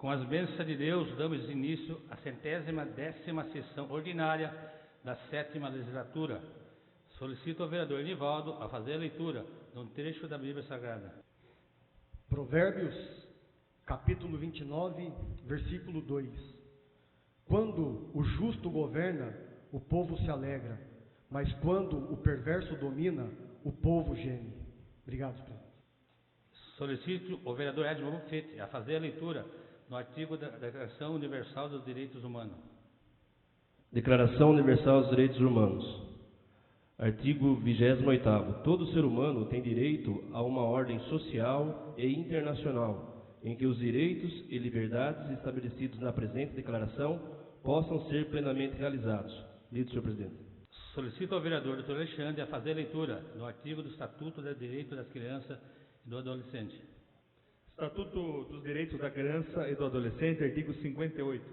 Com as bênçãos de Deus, damos início à 110ª sessão ordinária da 7ª legislatura. Solicito ao vereador Nivaldo a fazer a leitura de um trecho da Bíblia Sagrada. Provérbios, capítulo 29, versículo 2. Quando o justo governa, o povo se alegra, mas quando o perverso domina, o povo geme. Obrigado, presidente. Solicito ao vereador Edmond Buffet a fazer a leitura no artigo da Declaração Universal dos Direitos Humanos. Declaração Universal dos Direitos Humanos. Artigo 28º. Todo ser humano tem direito a uma ordem social e internacional, em que os direitos e liberdades estabelecidos na presente declaração possam ser plenamente realizados. Lido, senhor presidente. Solicito ao vereador Dr. Alexandre a fazer a leitura no artigo do Estatuto dos Direitos das Crianças e do Adolescente. Estatuto dos Direitos da Criança e do Adolescente, artigo 58.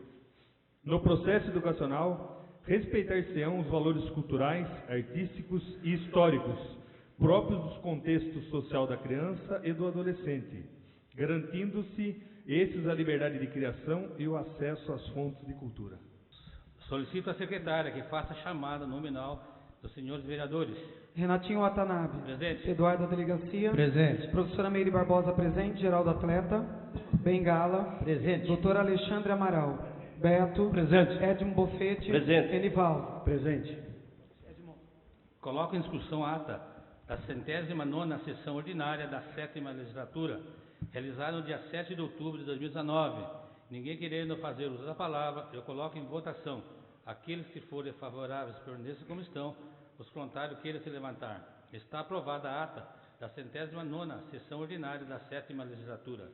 No processo educacional, respeitar-se-ão os valores culturais, artísticos e históricos próprios dos contextos social da criança e do adolescente, garantindo-se esses a liberdade de criação e o acesso às fontes de cultura. Solicito à secretária que faça a chamada nominal dos senhores vereadores. Renatinho Watanabe. Presente. Eduardo da Delegacia. Presente. Professora Meire Barbosa presente. Geraldo Atleta. Bengala. Presente. Doutor Alexandre Amaral. Beto. Presente. Edmond Buffet. Presente. Enivaldo. Presente. Coloco em discussão a ata da 109ª sessão ordinária da 7ª legislatura, realizada no dia 7 de outubro de 2019. Ninguém querendo fazer uso da palavra, eu coloco em votação. Aqueles que forem favoráveis permaneçam como estão, os contrários queiram se levantar. Está aprovada a ata da 109ª sessão ordinária da 7ª legislatura.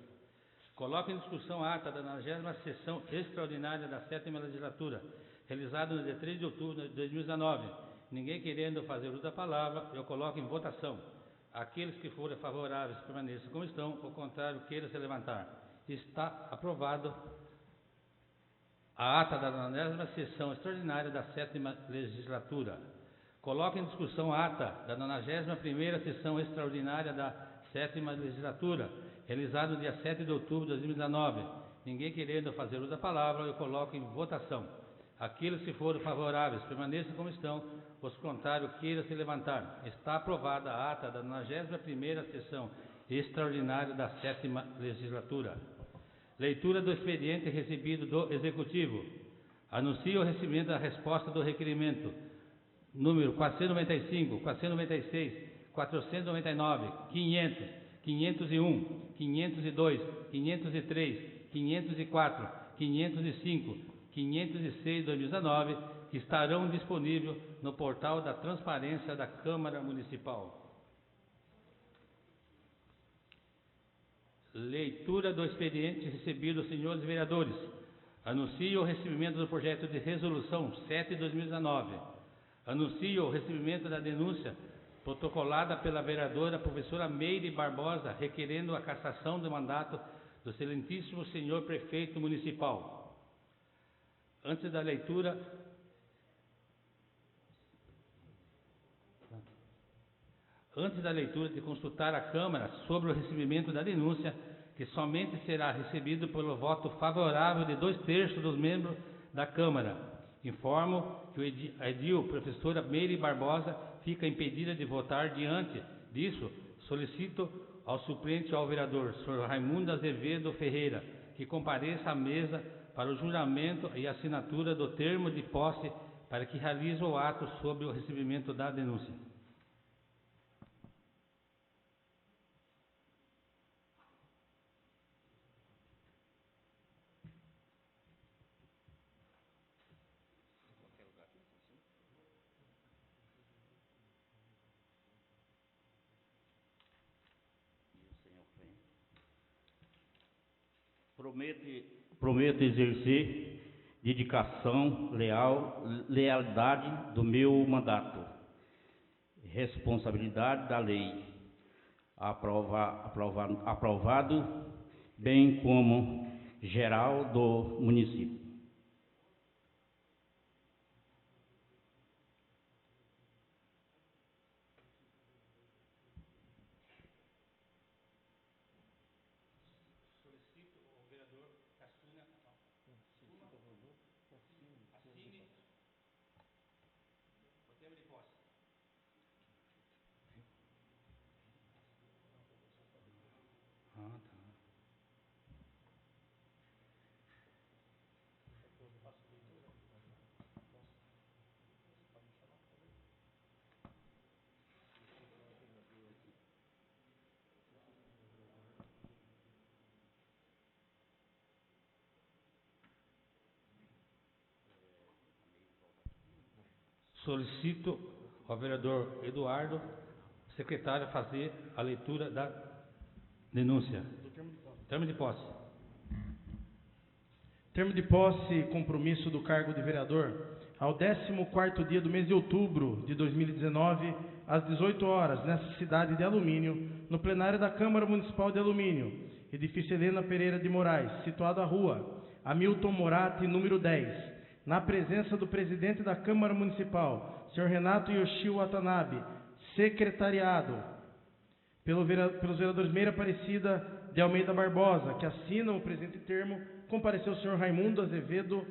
Coloco em discussão a ata da 90ª sessão extraordinária da 7ª legislatura, realizada no dia 3 de outubro de 2019. Ninguém querendo fazer uso da palavra, eu coloco em votação. Aqueles que forem favoráveis permaneçam como estão, o contrário queiram se levantar. Está aprovado a ata da 90ª sessão extraordinária da 7ª legislatura. Coloco em discussão a ata da 91ª sessão extraordinária da 7ª legislatura, realizada no dia 7 de outubro de 2019. Ninguém querendo fazer uso da palavra, eu coloco em votação. Aqueles que forem favoráveis permaneçam como estão, os contrários queiram se levantar. Está aprovada a ata da 91ª sessão extraordinária da 7ª legislatura. Leitura do expediente recebido do Executivo. Anuncio o recebimento da resposta do requerimento número 495, 496, 499, 500, 501, 502, 503, 504, 505, 506 de 2019, que estarão disponíveis no portal da Transparência da Câmara Municipal. Leitura do expediente recebido dos senhores vereadores. Anuncio o recebimento do projeto de resolução 7 de 2019. Anuncio o recebimento da denúncia protocolada pela vereadora professora Meire Barbosa, requerendo a cassação do mandato do excelentíssimo senhor prefeito municipal. Antes da leitura de consultar a Câmara sobre o recebimento da denúncia, que somente será recebido pelo voto favorável de 2/3 dos membros da Câmara. Informo que a edil professora Meire Barbosa fica impedida de votar. Diante disso, solicito ao suplente ao vereador, Sr. Raimundo Azevedo Ferreira, que compareça à mesa para o juramento e assinatura do termo de posse para que realize o ato sobre o recebimento da denúncia. Prometo exercer dedicação, lealdade do meu mandato, responsabilidade da lei, aprovado, bem como geral do município. Solicito ao vereador Caçula Solicito ao vereador Eduardo, secretário, fazer a leitura da denúncia. Termo de posse. Termo de posse, compromisso do cargo de vereador. Ao 14º dia do mês de outubro de 2019, às 18 horas, nessa cidade de Alumínio, no plenário da Câmara Municipal de Alumínio, edifício Helena Pereira de Moraes, situado à rua Hamilton Moratti, número 10, na presença do presidente da Câmara Municipal, Sr. Renato Yoshio Watanabe, secretariado pelos vereadores Meira Aparecida de Almeida Barbosa, que assinam o presente termo, compareceu o Sr. Raimundo Azevedo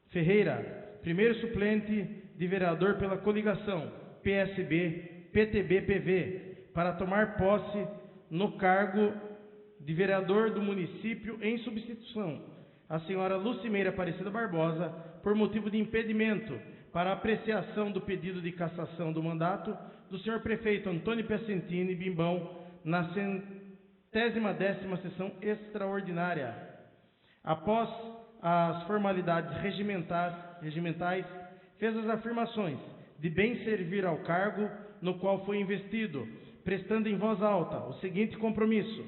Ferreira, primeiro suplente de vereador pela coligação PSB, PTB, PV, para tomar posse no cargo de vereador do município em substituição à senhora Lucimeira Aparecida Barbosa, por motivo de impedimento para apreciação do pedido de cassação do mandato do senhor prefeito Antônio Piacentini Bimbão, na 110ª sessão extraordinária. Após as formalidades regimentais, fez as afirmações de bem servir ao cargo no qual foi investido, prestando em voz alta o seguinte compromisso: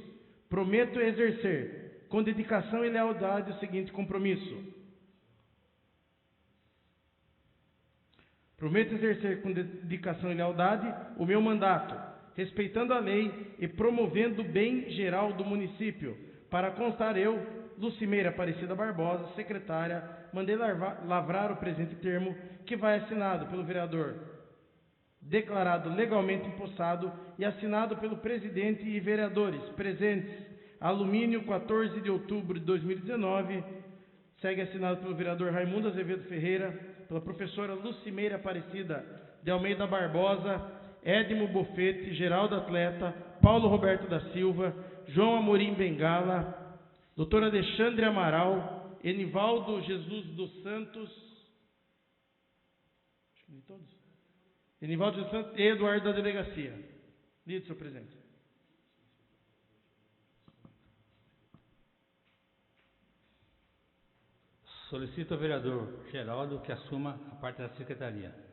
prometo exercer com dedicação e lealdade o seguinte compromisso. Prometo exercer com dedicação e lealdade o meu mandato, respeitando a lei e promovendo o bem geral do município. Para constar, eu, Lucimeira Aparecida Barbosa, secretária, mandei lavrar o presente termo, que vai assinado pelo vereador, declarado legalmente empossado e assinado pelo presidente e vereadores presentes. Alumínio, 14 de outubro de 2019, segue assinado pelo vereador Raimundo Azevedo Ferreira, pela professora Lucimeira Aparecida de Almeida Barbosa, Edmo Bofete, Geraldo Atleta, Paulo Roberto da Silva, João Amorim Bengala, doutor Alexandre Amaral, Enivaldo Jesus dos Santos, Enivaldo dos Santos e Eduardo da Delegacia. Lido, senhor presidente. Solicito ao vereador Geraldo que assuma a parte da secretaria.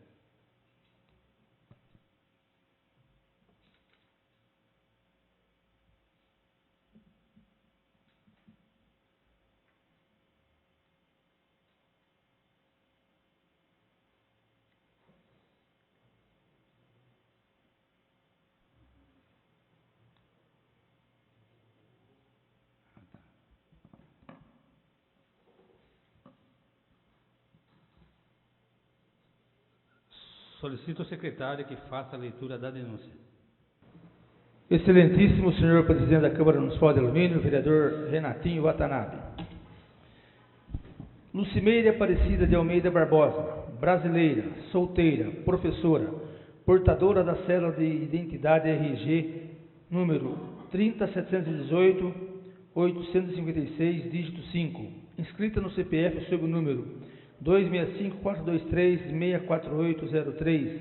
Solicito ao secretário que faça a leitura da denúncia. Excelentíssimo senhor presidente da Câmara Municipal de Alumínio, vereador Renatinho Watanabe. Lucimeira Aparecida de Almeida Barbosa, brasileira, solteira, professora, portadora da cédula de identidade RG, número 30.718.856, dígito 5, inscrita no CPF sob o número 265-423-64803,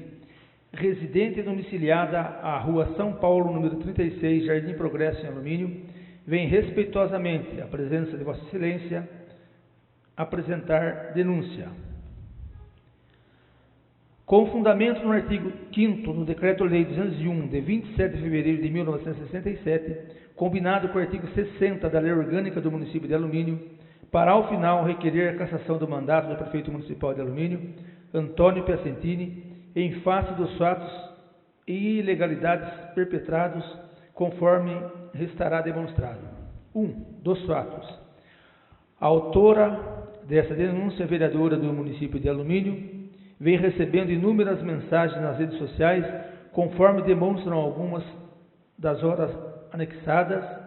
residente domiciliada à Rua São Paulo, número 36, Jardim Progresso, em Alumínio, vem respeitosamente à presença de Vossa Excelência apresentar denúncia. Com fundamento no artigo 5º do Decreto-Lei 201, de 27 de fevereiro de 1967, combinado com o artigo 60 da Lei Orgânica do Município de Alumínio, para ao final requerer a cassação do mandato do prefeito municipal de Alumínio, Antônio Piacentini, em face dos fatos e ilegalidades perpetrados, conforme restará demonstrado. 1. Dos fatos. A autora dessa denúncia, vereadora do município de Alumínio, vem recebendo inúmeras mensagens nas redes sociais, conforme demonstram algumas das horas anexadas,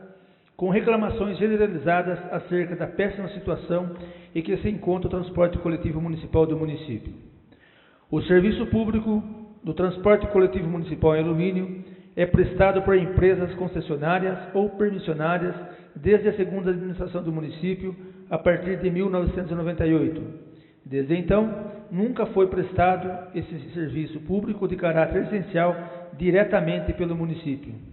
com reclamações generalizadas acerca da péssima situação em que se encontra o transporte coletivo municipal do município. O serviço público do transporte coletivo municipal em Alumínio é prestado por empresas concessionárias ou permissionárias desde a segunda administração do município, a partir de 1998. Desde então, nunca foi prestado esse serviço público de caráter essencial diretamente pelo município.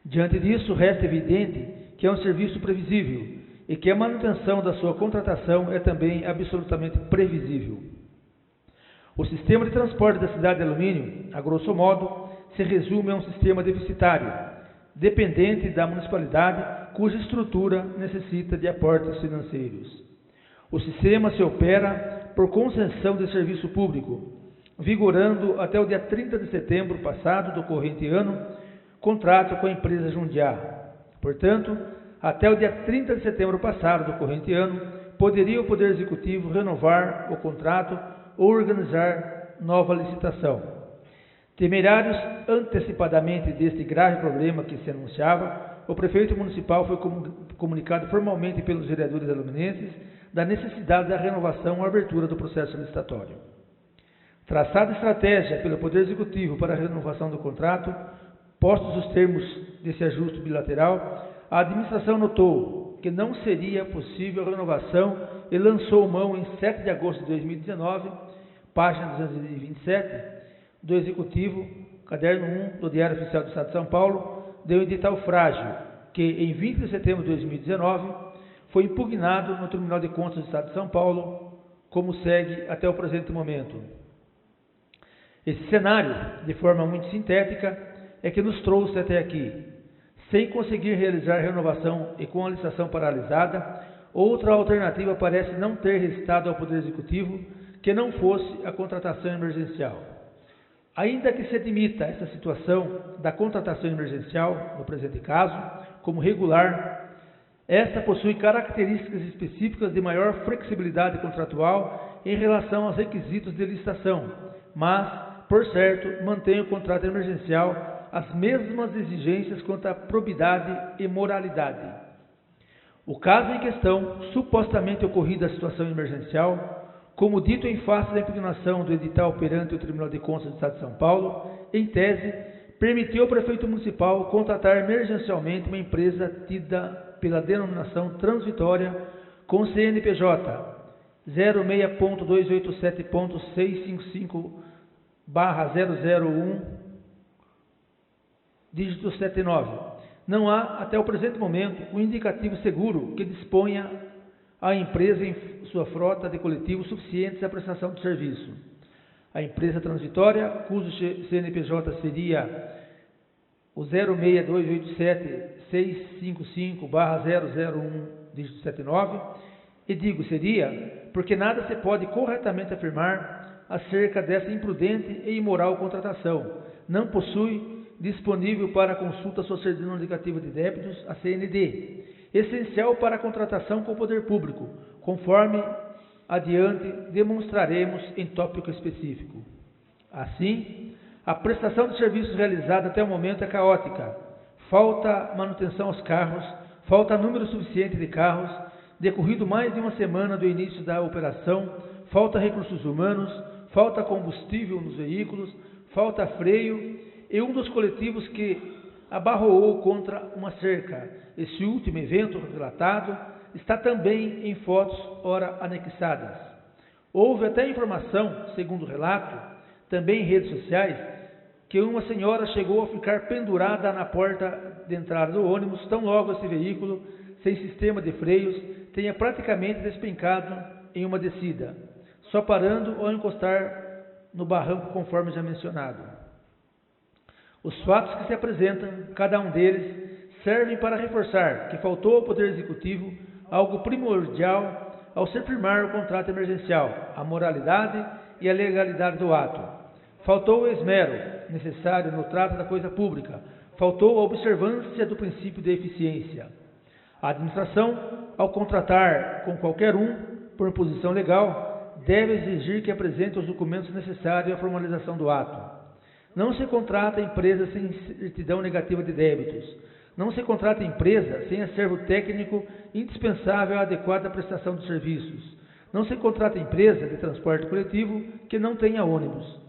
Diante disso, resta evidente que é um serviço previsível e que a manutenção da sua contratação é também absolutamente previsível. O sistema de transporte da cidade de Alumínio, a grosso modo, se resume a um sistema deficitário, dependente da municipalidade, cuja estrutura necessita de aportes financeiros. O sistema se opera por concessão de serviço público, vigorando até o dia 30 de setembro passado do corrente ano, contrato com a empresa Jundiá. Portanto, até o dia 30 de setembro passado do corrente ano, poderia o Poder Executivo renovar o contrato ou organizar nova licitação. Temerários antecipadamente deste grave problema que se anunciava, o prefeito municipal foi comunicado formalmente pelos vereadores aluminenses da necessidade da renovação ou abertura do processo licitatório. Traçada estratégia pelo Poder Executivo para a renovação do contrato, postos os termos desse ajuste bilateral, a administração notou que não seria possível a renovação e lançou mão em 7 de agosto de 2019, página 227, do Executivo, caderno 1 do Diário Oficial do Estado de São Paulo, deu edital frágil, que em 20 de setembro de 2019 foi impugnado no Tribunal de Contas do Estado de São Paulo, como segue até o presente momento. Esse cenário, de forma muito sintética, é que nos trouxe até aqui. Sem conseguir realizar renovação e com a licitação paralisada, outra alternativa parece não ter restado ao Poder Executivo que não fosse a contratação emergencial. Ainda que se admita essa situação da contratação emergencial, no presente caso, como regular, esta possui características específicas de maior flexibilidade contratual em relação aos requisitos de licitação, mas, por certo, mantém o contrato emergencial as mesmas exigências quanto à probidade e moralidade. O caso em questão, supostamente ocorrida a situação emergencial, como dito em face da impugnação do edital perante o Tribunal de Contas do Estado de São Paulo, em tese, permitiu ao prefeito municipal contratar emergencialmente uma empresa tida pela denominação Transvitória com CNPJ 06.287.655/001, dígito 79. Não há, até o presente momento, um indicativo seguro que disponha a empresa em sua frota de coletivos suficientes à prestação do serviço. A empresa Transvitória, cujo CNPJ seria o 06.287.655/001, dígito 79, e digo seria, porque nada se pode corretamente afirmar acerca dessa imprudente e imoral contratação. Não possui disponível para consulta sua certidão indicativa de débitos, a CND, essencial para a contratação com o poder público, conforme adiante demonstraremos em tópico específico. Assim, a prestação de serviços realizada até o momento é caótica. Falta manutenção aos carros, falta número suficiente de carros, decorrido mais de uma semana do início da operação, falta recursos humanos, falta combustível nos veículos, falta freio e um dos coletivos que abarroou contra uma cerca. Esse último evento relatado está também em fotos ora anexadas. Houve até informação, segundo o relato, também em redes sociais, que uma senhora chegou a ficar pendurada na porta de entrada do ônibus, tão logo esse veículo, sem sistema de freios, tenha praticamente despencado em uma descida, só parando ao encostar no barranco, conforme já mencionado. Os fatos que se apresentam, cada um deles, servem para reforçar que faltou ao Poder Executivo algo primordial ao se firmar o contrato emergencial, a moralidade e a legalidade do ato. Faltou o esmero necessário no trato da coisa pública, faltou a observância do princípio de eficiência. A administração, ao contratar com qualquer um, por imposição legal, deve exigir que apresente os documentos necessários à formalização do ato. Não se contrata empresa sem certidão negativa de débitos. Não se contrata empresa sem acervo técnico indispensável à adequada prestação de serviços. Não se contrata empresa de transporte coletivo que não tenha ônibus.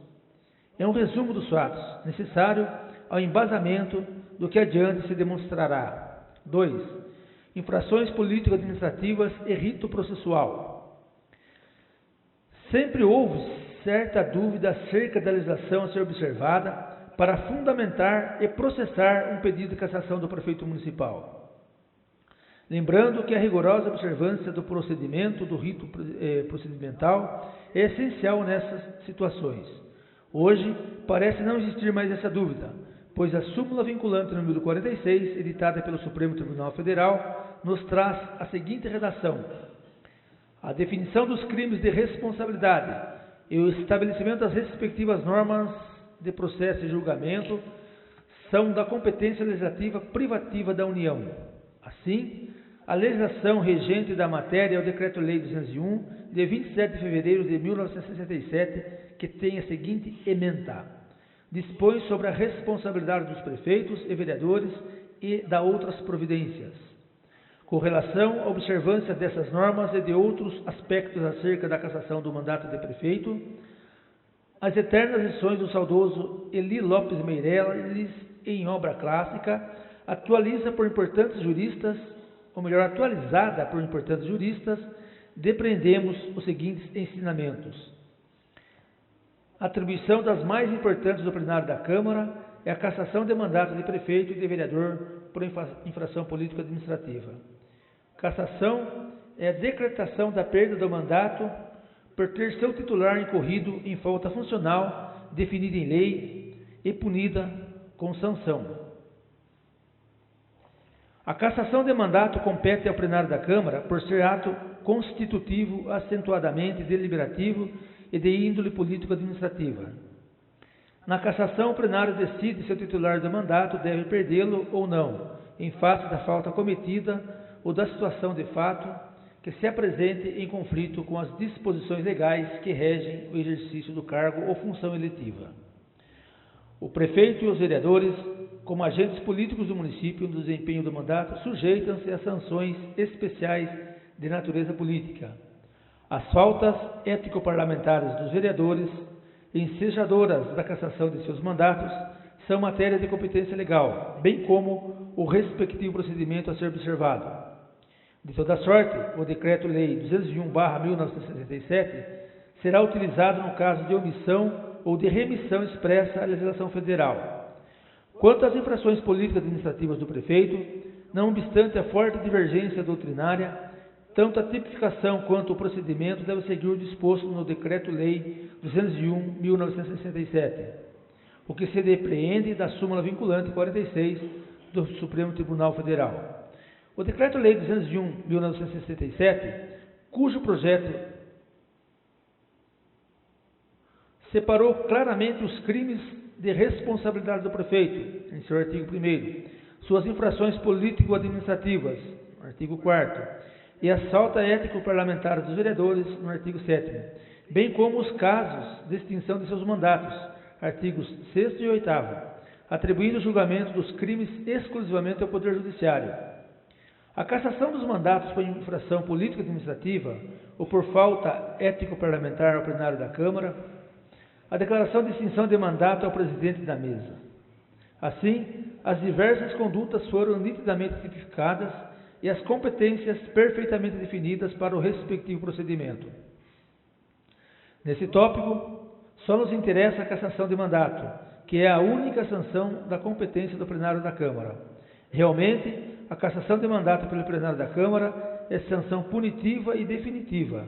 É um resumo dos fatos, necessário ao embasamento do que adiante se demonstrará. 2. Infrações político-administrativas e rito processual. Sempre houve certa dúvida acerca da legislação a ser observada para fundamentar e processar um pedido de cassação do prefeito municipal. Lembrando que a rigorosa observância do procedimento, do rito procedimental, é essencial nessas situações. Hoje, parece não existir mais essa dúvida, pois a súmula vinculante número 46, editada pelo Supremo Tribunal Federal, nos traz a seguinte redação: a definição dos crimes de responsabilidade e o estabelecimento das respectivas normas de processo e julgamento são da competência legislativa privativa da União. Assim, a legislação regente da matéria é o Decreto-Lei 201, de 27 de fevereiro de 1967, que tem a seguinte ementa: dispõe sobre a responsabilidade dos prefeitos e vereadores e da outras providências. Com relação à observância dessas normas e de outros aspectos acerca da cassação do mandato de prefeito, as eternas lições do saudoso Eli Lopes Meireles, em obra clássica, atualizada por importantes juristas, depreendemos os seguintes ensinamentos. A atribuição das mais importantes do plenário da Câmara é a cassação de mandato de prefeito e de vereador por infração político-administrativa. Cassação é a decretação da perda do mandato por ter seu titular incorrido em falta funcional definida em lei e punida com sanção. A cassação de mandato compete ao plenário da Câmara por ser ato constitutivo, acentuadamente deliberativo e de índole político-administrativa. Na cassação, o plenário decide se o titular do mandato deve perdê-lo ou não, em face da falta cometida ou da situação de fato que se apresente em conflito com as disposições legais que regem o exercício do cargo ou função eletiva. O prefeito e os vereadores, como agentes políticos do município no desempenho do mandato, sujeitam-se a sanções especiais de natureza política. As faltas ético-parlamentares dos vereadores, ensejadoras da cassação de seus mandatos, são matéria de competência legal, bem como o respectivo procedimento a ser observado. De toda sorte, o Decreto-Lei 201/1967 será utilizado no caso de omissão ou de remissão expressa à legislação federal. Quanto às infrações políticas administrativas do prefeito, não obstante a forte divergência doutrinária, tanto a tipificação quanto o procedimento devem seguir o disposto no Decreto-Lei 201/1967, o que se depreende da súmula vinculante 46 do Supremo Tribunal Federal. O Decreto-Lei 201/1967, cujo projeto separou claramente os crimes de responsabilidade do prefeito, em seu artigo 1º, suas infrações político-administrativas, no artigo 4º, e a falta ético-parlamentar dos vereadores, no artigo 7º, bem como os casos de extinção de seus mandatos, artigos 6º e 8º, atribuindo o julgamento dos crimes exclusivamente ao Poder Judiciário. A cassação dos mandatos por infração político-administrativa ou por falta ético-parlamentar ao plenário da Câmara, a declaração de extinção de mandato ao presidente da mesa. Assim, as diversas condutas foram nitidamente tipificadas e as competências perfeitamente definidas para o respectivo procedimento. Nesse tópico, só nos interessa a cassação de mandato, que é a única sanção da competência do plenário da Câmara. Realmente, a cassação de mandato pelo plenário da Câmara é sanção punitiva e definitiva,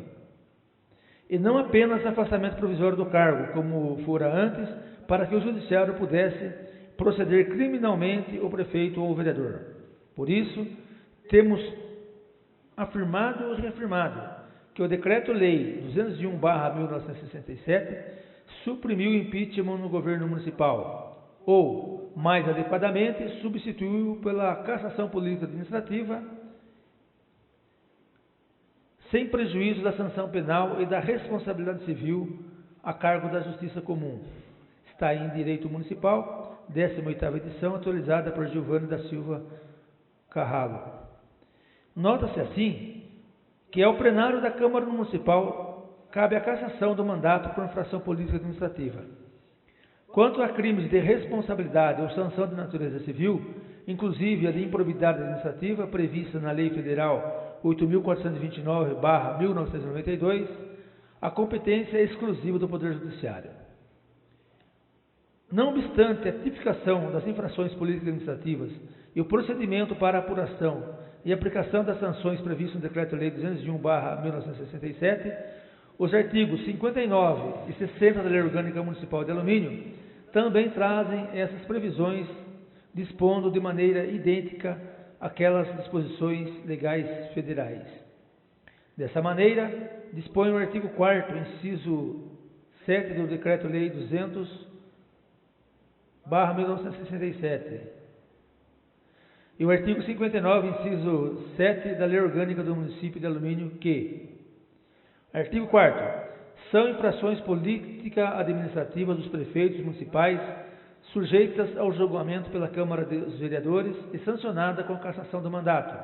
e não apenas afastamento provisório do cargo, como fora antes, para que o judiciário pudesse proceder criminalmente o prefeito ou o vereador. Por isso, temos afirmado e reafirmado que o Decreto-Lei 201/1967 suprimiu o impeachment no governo municipal, ou, mais adequadamente, substituiu pela cassação política administrativa, sem prejuízo da sanção penal e da responsabilidade civil a cargo da Justiça Comum. Está aí em Direito Municipal, 18ª edição, atualizada por Giovanni da Silva Carralo. Nota-se assim que ao plenário da Câmara Municipal cabe a cassação do mandato por infração política administrativa. Quanto a crimes de responsabilidade ou sanção de natureza civil, inclusive a de improbidade administrativa prevista na Lei Federal 8.429/1992, a competência é exclusiva do Poder Judiciário. Não obstante a tipificação das infrações políticas administrativas e o procedimento para apuração e aplicação das sanções previstas no Decreto-Lei 201/1967, Os artigos 59 e 60 da Lei Orgânica Municipal de Alumínio também trazem essas previsões, dispondo de maneira idêntica àquelas disposições legais federais. Dessa maneira, dispõe o artigo 4º, inciso 7 do Decreto-Lei 200/1967. E o artigo 59, inciso 7 da Lei Orgânica do Município de Alumínio, que: artigo 4º. São infrações política-administrativas dos prefeitos municipais sujeitas ao julgamento pela Câmara dos Vereadores e sancionada com a cassação do mandato.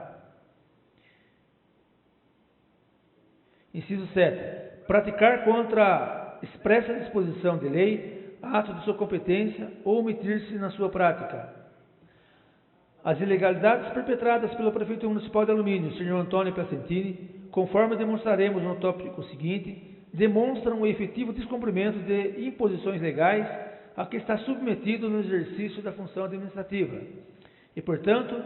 Inciso 7. Praticar contra expressa disposição de lei, ato de sua competência ou omitir-se na sua prática. As ilegalidades perpetradas pelo prefeito municipal de Alumínio, Sr. Antônio Piacentini, conforme demonstraremos no tópico seguinte, demonstram o efetivo descumprimento de imposições legais a que está submetido no exercício da função administrativa e, portanto,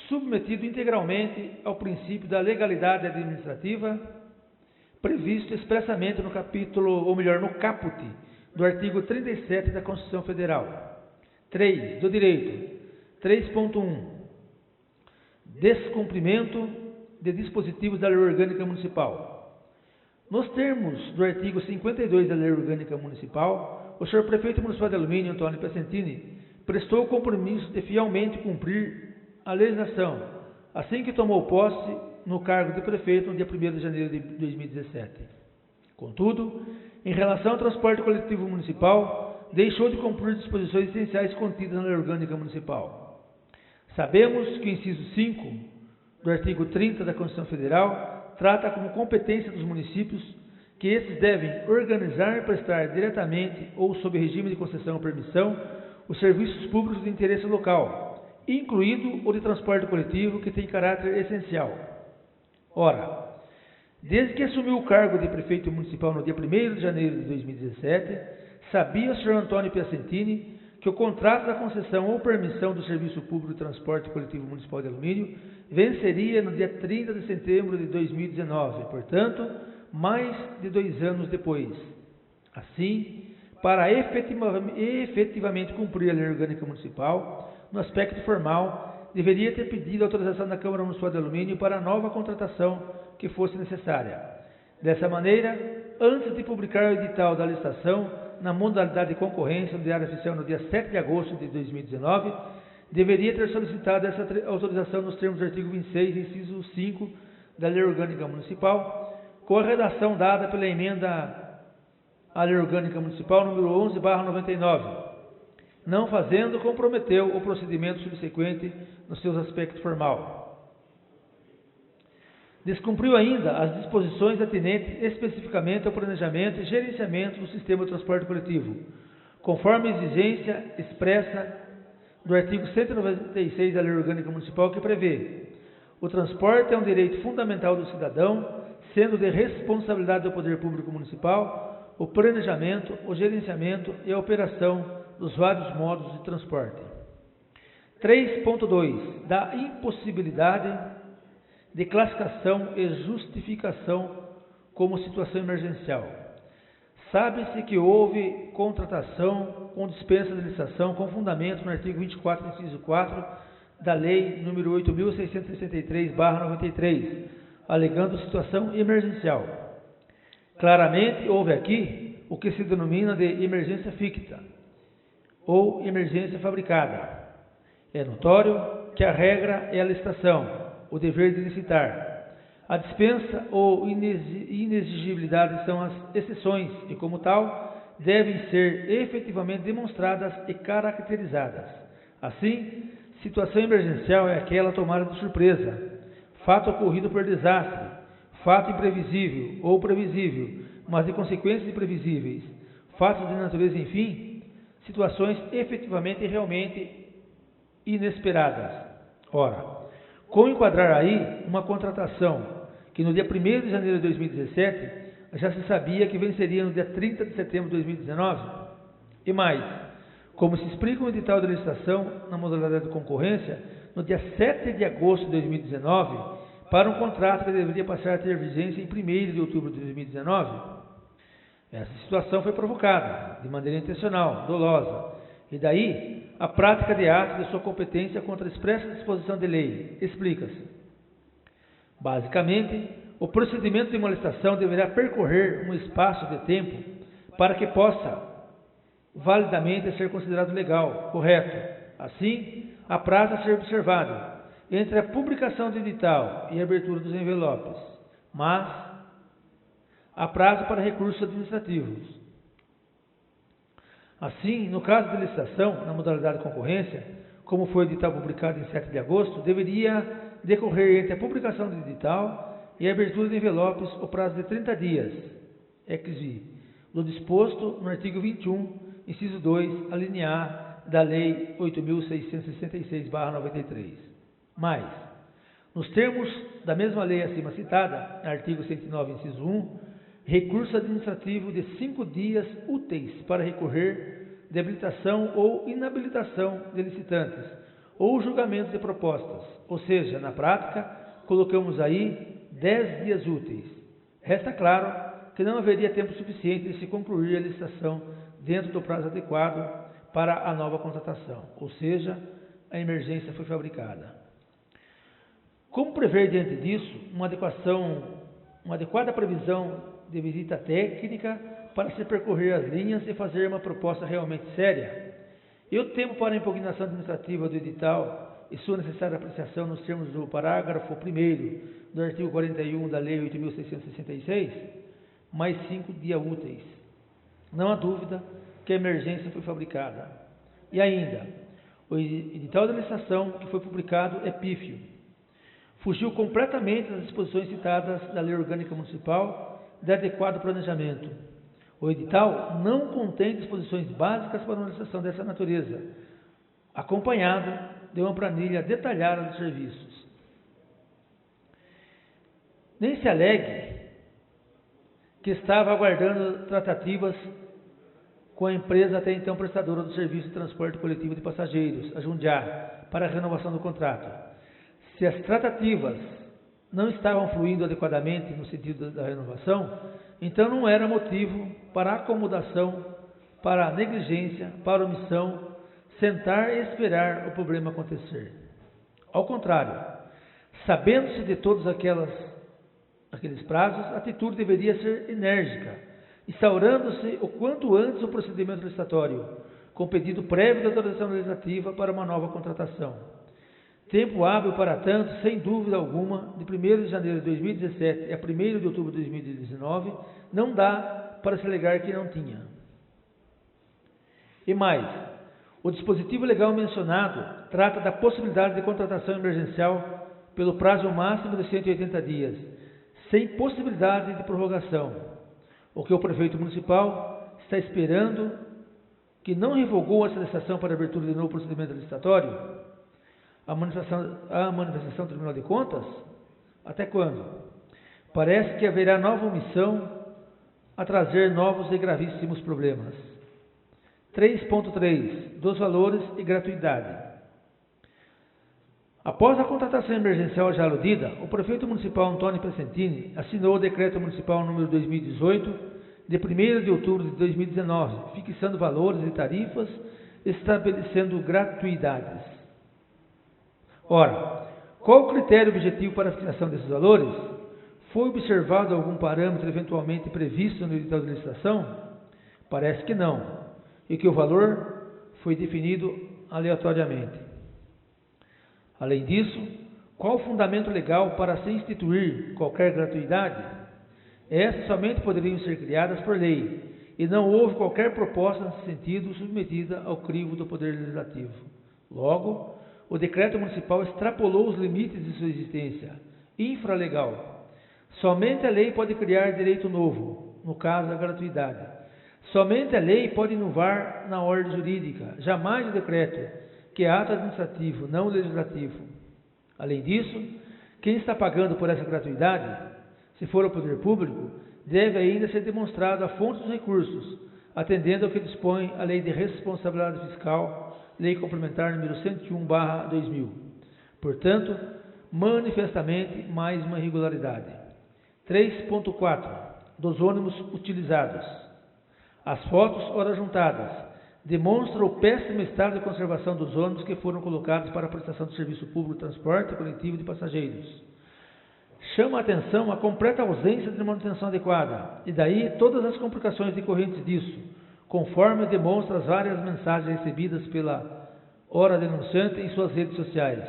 submetido integralmente ao princípio da legalidade administrativa previsto expressamente no capítulo, ou melhor, no caput do artigo 37 da Constituição Federal. 3. Do direito. 3.1. Descumprimento de dispositivos da Lei Orgânica Municipal. Nos termos do artigo 52 da Lei Orgânica Municipal, o senhor Prefeito Municipal de Alumínio, Antônio Piacentini, prestou o compromisso de fielmente cumprir a legislação, assim que tomou posse no cargo de prefeito no dia 1º de janeiro de 2017. Contudo, em relação ao transporte coletivo municipal, deixou de cumprir disposições essenciais contidas na Lei Orgânica Municipal. Sabemos que o inciso 5 do artigo 30 da Constituição Federal trata como competência dos municípios que esses devem organizar e prestar diretamente ou sob regime de concessão ou permissão os serviços públicos de interesse local, incluído o de transporte coletivo, que tem caráter essencial. Ora, desde que assumiu o cargo de prefeito municipal no dia 1º de janeiro de 2017, sabia o Sr. Antônio Piacentini que o contrato da concessão ou permissão do Serviço Público de Transporte Coletivo Municipal de Alumínio venceria no dia 30 de setembro de 2019, portanto, mais de 2 anos depois. Assim, para efetivamente cumprir a Lei Orgânica Municipal, no aspecto formal, deveria ter pedido autorização da Câmara Municipal de Alumínio para a nova contratação que fosse necessária. Dessa maneira, antes de publicar o edital da licitação na modalidade de concorrência no Diário Oficial no dia 7 de agosto de 2019, deveria ter solicitado essa autorização nos termos do artigo 26, inciso 5 da Lei Orgânica Municipal, com a redação dada pela emenda à Lei Orgânica Municipal número 11/99. Não fazendo, comprometeu o procedimento subsequente nos seus aspectos formal. Descumpriu ainda as disposições atinentes especificamente ao planejamento e gerenciamento do sistema de transporte coletivo, conforme a exigência expressa do artigo 196 da Lei Orgânica Municipal, que prevê: o transporte é um direito fundamental do cidadão, sendo de responsabilidade do Poder Público Municipal o planejamento, o gerenciamento e a operação dos vários modos de transporte. 3.2. Da impossibilidade de classificação e justificação como situação emergencial. Sabe-se que houve contratação com dispensa de licitação com fundamento no artigo 24, inciso 4 da Lei número 8.663/93, alegando situação emergencial. Claramente houve aqui o que se denomina de emergência ficta ou emergência fabricada. É notório que a regra é a licitação, o dever de licitar. A dispensa ou inexigibilidade são as exceções e, como tal, devem ser efetivamente demonstradas e caracterizadas. Assim, situação emergencial é aquela tomada de surpresa, fato ocorrido por desastre, fato imprevisível ou previsível, mas de consequências imprevisíveis, fatos de natureza, enfim, situações efetivamente e realmente inesperadas. Ora, como enquadrar aí uma contratação que no dia 1º de janeiro de 2017 já se sabia que venceria no dia 30 de setembro de 2019? E mais, como se explica o edital de licitação na modalidade de concorrência, no dia 7 de agosto de 2019, para um contrato que deveria passar a ter vigência em 1º de outubro de 2019. Essa situação foi provocada, de maneira intencional, dolosa, e daí a prática de atos de sua competência contra a expressa disposição de lei. Explica-se. Basicamente, o procedimento de molestação deverá percorrer um espaço de tempo para que possa validamente ser considerado legal, correto. Assim, há prazo a ser observado entre a publicação do edital e a abertura dos envelopes, mas há prazo para recursos administrativos. Assim, no caso de licitação, na modalidade de concorrência, como foi o edital publicado em 7 de agosto, deveria decorrer entre a publicação do edital e a abertura de envelopes o prazo de 30 dias, ex-vi, do disposto no artigo 21, inciso 2, alínea A da Lei 8.666/93. Mas, nos termos da mesma lei acima citada, artigo 109, inciso 1, recurso administrativo de 5 dias úteis para recorrer de habilitação ou inabilitação de licitantes, ou julgamento de propostas. Ou seja, na prática, colocamos aí 10 dias úteis. Resta claro que não haveria tempo suficiente de se concluir a licitação dentro do prazo adequado para a nova contratação, ou seja, a emergência foi fabricada. Como prever diante disso uma adequada previsão de visita técnica para se percorrer as linhas e fazer uma proposta realmente séria? E o tempo para a impugnação administrativa do edital e sua necessária apreciação nos termos do parágrafo 1º do artigo 41 da Lei 8.666, mais 5 dias úteis. Não há dúvida que a emergência foi fabricada. E ainda, o edital de licitação que foi publicado é pífio. Fugiu completamente das disposições citadas da Lei Orgânica Municipal de adequado planejamento. O edital não contém disposições básicas para uma licitação dessa natureza, acompanhado de uma planilha detalhada dos serviços. Nem se alegue que estava aguardando tratativas com a empresa até então prestadora do serviço de transporte coletivo de passageiros, a Jundiá, para a renovação do contrato. Se as tratativas não estavam fluindo adequadamente no sentido da renovação, então não era motivo para acomodação, para negligência, para omissão, sentar e esperar o problema acontecer. Ao contrário, sabendo-se de todos aqueles prazos, a atitude deveria ser enérgica, instaurando-se o quanto antes o procedimento licitatório, com pedido prévio da autorização legislativa para uma nova contratação. Tempo hábil para tanto, sem dúvida alguma, de 1º de janeiro de 2017 a 1º de outubro de 2019, não dá para se alegar que não tinha. E mais, o dispositivo legal mencionado trata da possibilidade de contratação emergencial pelo prazo máximo de 180 dias, sem possibilidade de prorrogação. O que o prefeito municipal está esperando, que não revogou essa licitação para abertura de novo procedimento licitatório? A manifestação do Tribunal de Contas? Até quando? Parece que haverá nova omissão a trazer novos e gravíssimos problemas. 3.3. Dos valores e gratuidade. Após a contratação emergencial já aludida, o prefeito municipal Antônio Precentini assinou o decreto municipal número 2018, de 1º de outubro de 2019, fixando valores e tarifas, estabelecendo gratuidades. Ora, qual o critério objetivo para a fixação desses valores? Foi observado algum parâmetro eventualmente previsto no edital de licitação? Parece que não, e que o valor foi definido aleatoriamente. Além disso, qual o fundamento legal para se instituir qualquer gratuidade? Essas somente poderiam ser criadas por lei, e não houve qualquer proposta nesse sentido submetida ao crivo do Poder Legislativo. Logo, o decreto municipal extrapolou os limites de sua existência, infralegal. Somente a lei pode criar direito novo, no caso a gratuidade. Somente a lei pode inovar na ordem jurídica, jamais o decreto, que é ato administrativo, não legislativo. Além disso, quem está pagando por essa gratuidade, se for o poder público, deve ainda ser demonstrado a fonte dos recursos, atendendo ao que dispõe a Lei de Responsabilidade Fiscal, Lei Complementar número 101/2000. Portanto, manifestamente mais uma irregularidade. 3.4. Dos ônibus utilizados. As fotos, ora juntadas, demonstram o péssimo estado de conservação dos ônibus que foram colocados para a prestação de serviço público de transporte coletivo de passageiros. Chama a atenção a completa ausência de manutenção adequada, e daí todas as complicações decorrentes disso, conforme demonstra as várias mensagens recebidas pela ora denunciante em suas redes sociais.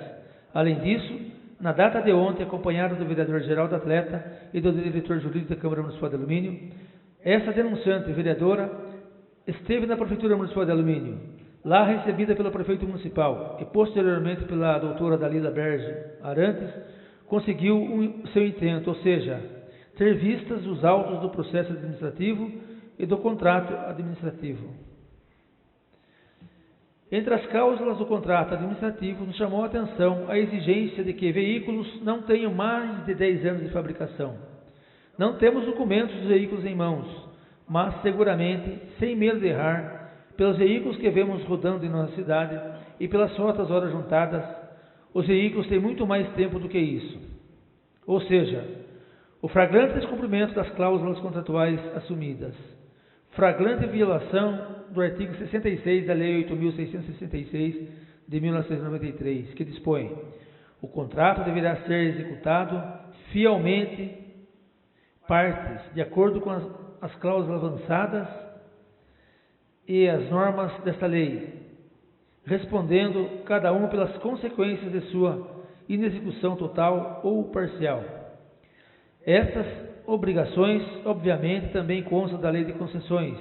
Além disso, na data de ontem, acompanhado do vereador Geraldo Atleta e do diretor jurídico da Câmara Municipal de Alumínio, essa denunciante vereadora esteve na Prefeitura Municipal de Alumínio, lá recebida pelo prefeito municipal e posteriormente pela doutora Dalila Berge Arantes, conseguiu seu intento, ou seja, ter vistas os autos do processo administrativo e do contrato administrativo. Entre as cláusulas do contrato administrativo, nos chamou a atenção a exigência de que veículos não tenham mais de 10 anos de fabricação. Não temos documentos dos veículos em mãos, mas seguramente, sem medo de errar, pelos veículos que vemos rodando em nossa cidade e pelas fotos horas juntadas, os veículos têm muito mais tempo do que isso. Ou seja, o flagrante descumprimento das cláusulas contratuais assumidas, flagrante violação do artigo 66 da Lei 8.666 de 1993, que dispõe: o contrato deverá ser executado fielmente, partes, de acordo com as cláusulas avançadas e as normas desta lei, respondendo cada um pelas consequências de sua inexecução total ou parcial. Estas obrigações, obviamente, também constam da Lei de Concessões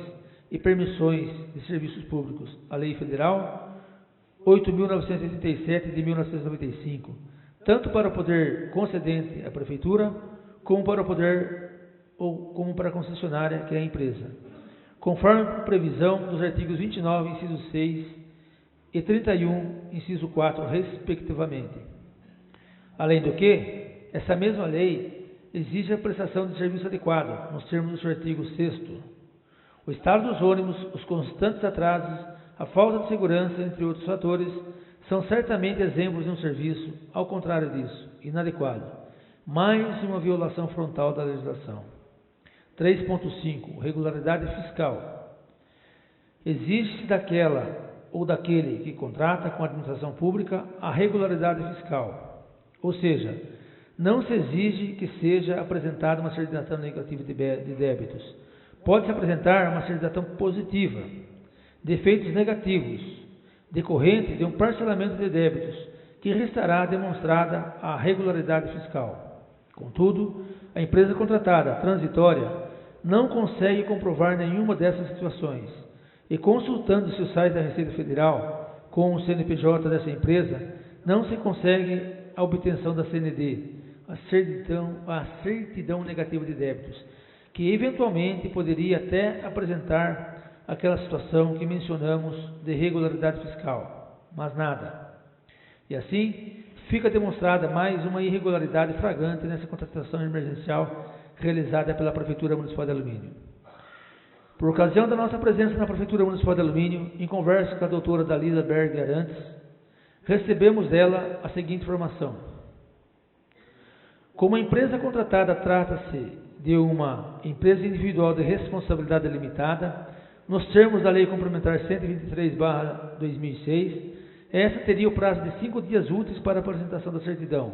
e Permissões de Serviços Públicos, a Lei Federal 8.987 de 1995, tanto para o poder concedente, a Prefeitura, como para o poder ou como para a concessionária, que é a empresa, conforme previsão dos artigos 29, inciso 6 e 31, inciso 4, respectivamente. Além do que, essa mesma lei exige a prestação de serviço adequado, nos termos do seu artigo 6º. O estado dos ônibus, os constantes atrasos, a falta de segurança, entre outros fatores, são certamente exemplos de um serviço, ao contrário disso, inadequado. Mais uma violação frontal da legislação. 3.5. Regularidade fiscal. Exige-se daquela ou daquele que contrata com a administração pública a regularidade fiscal. Ou seja, não se exige que seja apresentada uma certidão negativa de débitos. Pode-se apresentar uma certidão positiva de efeitos negativos, decorrente de um parcelamento de débitos, que restará demonstrada a regularidade fiscal. Contudo, a empresa contratada, transitória, não consegue comprovar nenhuma dessas situações, e consultando-se o site da Receita Federal com o CNPJ dessa empresa, não se consegue a obtenção da CND, a certidão negativa de débitos, que eventualmente poderia até apresentar aquela situação que mencionamos de irregularidade fiscal, mas nada. E assim, fica demonstrada mais uma irregularidade flagrante nessa contratação emergencial realizada pela Prefeitura Municipal de Alumínio. Por ocasião da nossa presença na Prefeitura Municipal de Alumínio, em conversa com a doutora Dalila Berg Arantes, recebemos dela a seguinte informação: como a empresa contratada trata-se de uma empresa individual de responsabilidade limitada, nos termos da Lei Complementar 123/2006, essa teria o prazo de 5 dias úteis para a apresentação da certidão,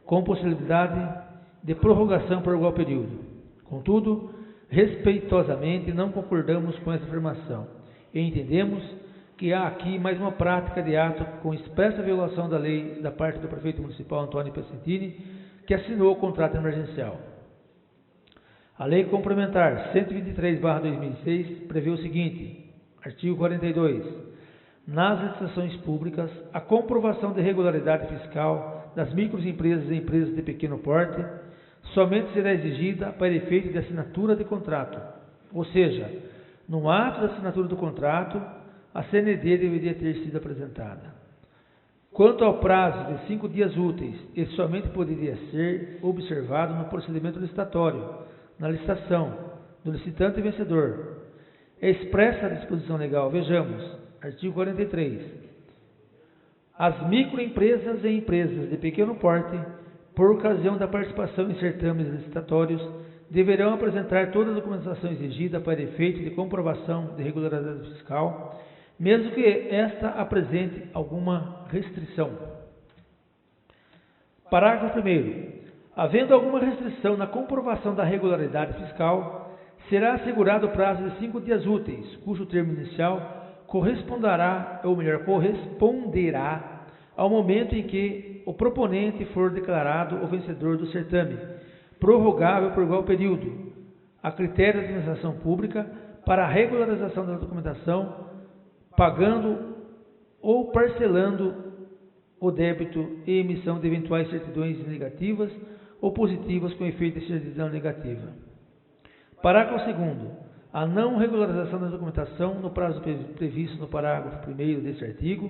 com possibilidade de prorrogação por igual período. Contudo, respeitosamente não concordamos com essa afirmação e entendemos que há aqui mais uma prática de ato com expressa violação da lei da parte do prefeito municipal Antônio Piacentini, que assinou o contrato emergencial. A Lei Complementar 123/2006 prevê o seguinte: artigo 42. Nas licitações públicas, a comprovação de regularidade fiscal das microempresas e empresas de pequeno porte somente será exigida para efeito de assinatura de contrato, ou seja, no ato da assinatura do contrato, a CND deveria ter sido apresentada. Quanto ao prazo de 5 dias úteis, ele somente poderia ser observado no procedimento licitatório, na licitação, do licitante e vencedor. É expressa a disposição legal. Vejamos, artigo 43. As microempresas e empresas de pequeno porte por ocasião da participação em certames licitatórios, deverão apresentar toda a documentação exigida para efeito de comprovação de regularidade fiscal, mesmo que esta apresente alguma restrição. Parágrafo 1º. Havendo alguma restrição na comprovação da regularidade fiscal, será assegurado o prazo de 5 dias úteis, cujo termo inicial corresponderá ao momento em que o proponente for declarado o vencedor do certame, prorrogável por igual período, a critério da administração pública, para a regularização da documentação, pagando ou parcelando o débito e emissão de eventuais certidões negativas ou positivas com efeito de certidão negativa. Parágrafo 2º. A não regularização da documentação no prazo previsto no parágrafo 1º deste artigo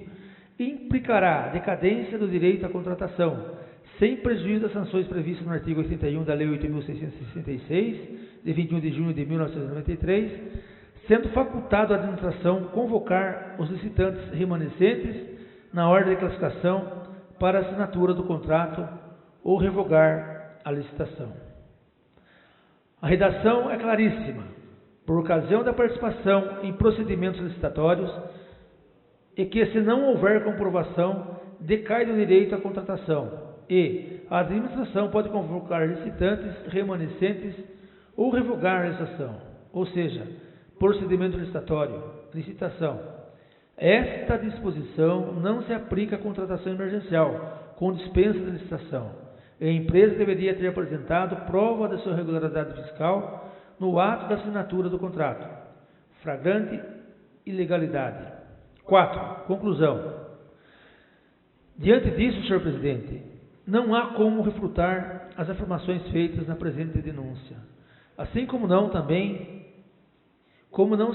implicará decadência do direito à contratação, sem prejuízo das sanções previstas no artigo 81 da Lei 8.666, de 21 de junho de 1993, sendo facultado à administração convocar os licitantes remanescentes na ordem de classificação para assinatura do contrato ou revogar a licitação. A redação é claríssima. Por ocasião da participação em procedimentos licitatórios, e que, se não houver comprovação, decai do direito à contratação, e a administração pode convocar licitantes remanescentes ou revogar a licitação, ou seja, procedimento licitação. Esta disposição não se aplica à contratação emergencial, com dispensa de licitação. A empresa deveria ter apresentado prova da sua regularidade fiscal no ato da assinatura do contrato. Flagrante ilegalidade. 4. Conclusão. Diante disso, senhor presidente, não há como refutar as afirmações feitas na presente denúncia, assim como não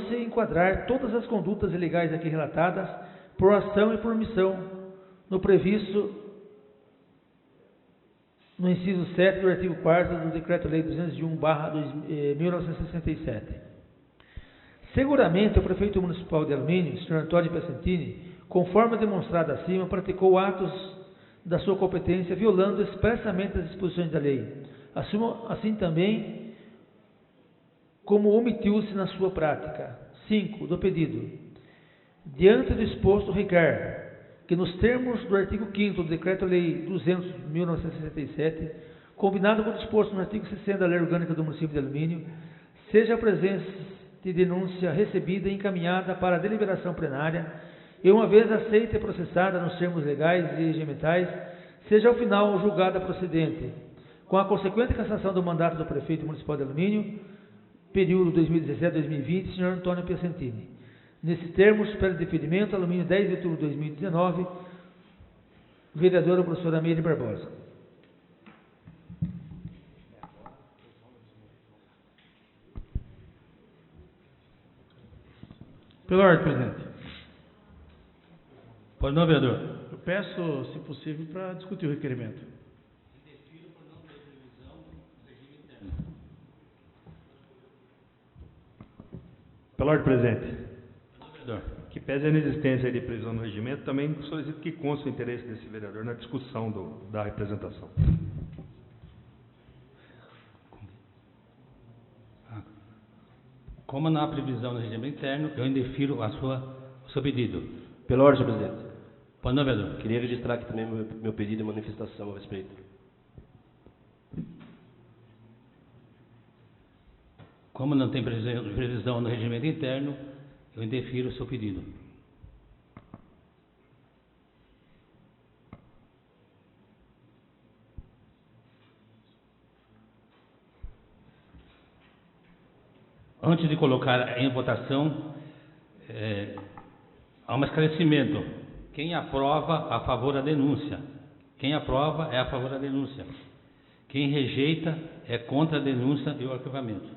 se enquadrar todas as condutas ilegais aqui relatadas por ação e por omissão no previsto no inciso 7 do artigo 4º do Decreto-Lei 201/1967. Seguramente o prefeito municipal de Alumínio, Sr. Antônio Piacentini, conforme demonstrado acima, praticou atos da sua competência violando expressamente as disposições da lei, assim também como omitiu-se na sua prática. 5. Do pedido. Diante do exposto, requer que, nos termos do artigo 5º do Decreto-Lei 200/1967, combinado com o disposto no artigo 60 da Lei Orgânica do Município de Alumínio, seja a presença de denúncia recebida e encaminhada para a deliberação plenária e, uma vez aceita e processada nos termos legais e regimentais, seja ao final julgada procedente, com a consequente cassação do mandato do prefeito municipal de Alumínio, período 2017-2020, Sr. Antônio Piacentini. Nesses termos, pede deferimento, Alumínio, 10 de outubro de 2019, vereadora professora Meire Barbosa. Pela ordem, presidente. Pois não, vereador. Eu peço, se possível, para discutir o requerimento. Pela ordem, presidente. Vereador. Que pese a inexistência de previsão no regimento, também solicito que conste o interesse desse vereador na discussão da representação. Como não há previsão no regimento interno, eu indefiro o seu pedido. Pela ordem, senhor presidente. Pois não, vereador. Queria registrar aqui também meu pedido de manifestação a respeito. Como não tem previsão no regimento interno, eu indefiro o seu pedido. Antes de colocar em votação, há um esclarecimento. Quem aprova, a favor da denúncia. Quem aprova é a favor da denúncia. Quem rejeita é contra a denúncia e o arquivamento.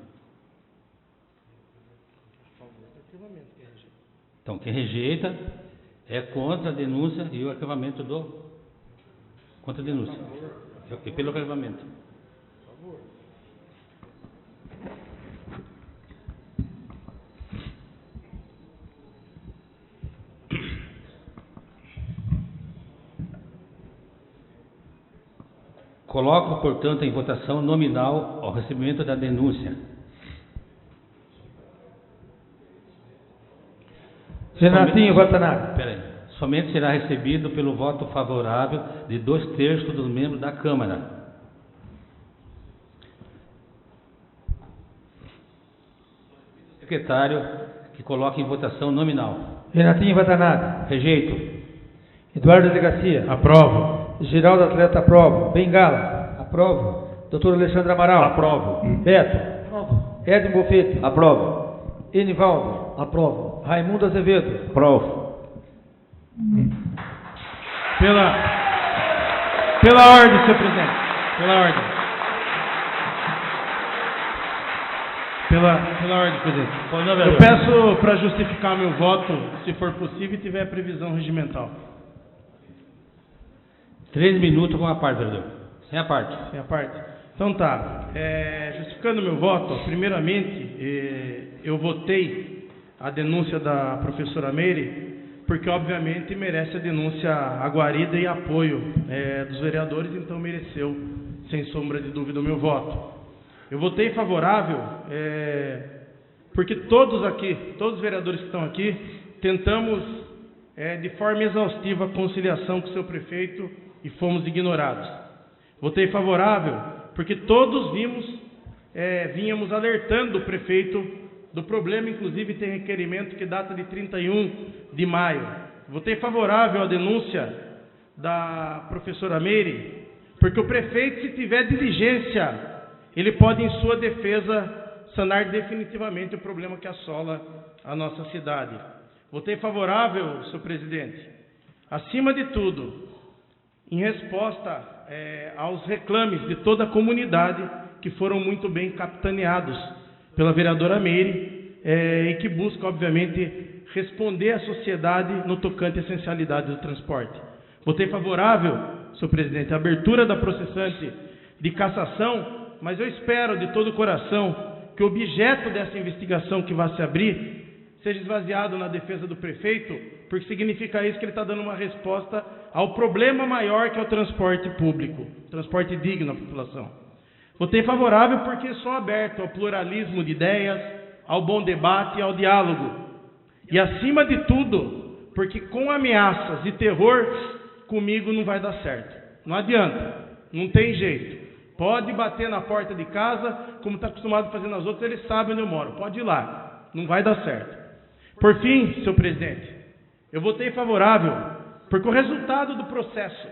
Então, quem rejeita é contra a denúncia e o arquivamento contra a denúncia. E pelo arquivamento. Coloco, portanto, em votação nominal ao recebimento da denúncia. Renatinho Watanabe. Espera aí. Somente será recebido pelo voto favorável de 2/3 dos membros da Câmara. Secretário, que coloque em votação nominal. Renatinho Watanabe. Rejeito. Eduardo de Garcia. Aprovo. Geraldo Atleta, aprovo. Bengala. Aprovo. Doutor Alexandre Amaral. Aprovo. Beto. Aprovo. Edmo Bofete. Aprovo. Enivaldo. Aprovo. Raimundo Azevedo. Aprovo. Pela ordem, senhor presidente. Pela ordem. Pela ordem, presidente. Eu peço para justificar meu voto, se for possível, e tiver previsão regimental. 3 minutos com a parte, vereador. Sem a parte. Sem a parte. Então tá. Justificando meu voto, primeiramente, eu votei a denúncia da professora Meire, porque obviamente merece a denúncia aguarida e apoio dos vereadores, então mereceu, sem sombra de dúvida, o meu voto. Eu votei favorável porque todos os vereadores que estão aqui, tentamos de forma exaustiva a conciliação com o seu prefeito e fomos ignorados. Votei favorável porque todos vínhamos alertando o prefeito do problema, inclusive tem requerimento que data de 31 de maio. Votei favorável à denúncia da professora Meire, porque o prefeito, se tiver diligência, ele pode, em sua defesa, sanar definitivamente o problema que assola a nossa cidade. Votei favorável, senhor presidente, acima de tudo, em resposta aos reclames de toda a comunidade, que foram muito bem capitaneados pela vereadora Meire, e que busca, obviamente, responder à sociedade no tocante à essencialidade do transporte. Votei favorável, senhor presidente, à abertura da processante de cassação, mas eu espero de todo o coração que o objeto dessa investigação que vai se abrir seja esvaziado na defesa do prefeito, porque significa isso que ele está dando uma resposta ao problema maior que é o transporte público, transporte digno à população. Votei favorável porque sou aberto ao pluralismo de ideias, ao bom debate e ao diálogo. E acima de tudo, porque com ameaças e terror, comigo não vai dar certo. Não adianta, não tem jeito. Pode bater na porta de casa, como está acostumado a fazer nas outras, eles sabem onde eu moro. Pode ir lá, não vai dar certo. Por fim, senhor presidente, eu votei favorável porque o resultado do processo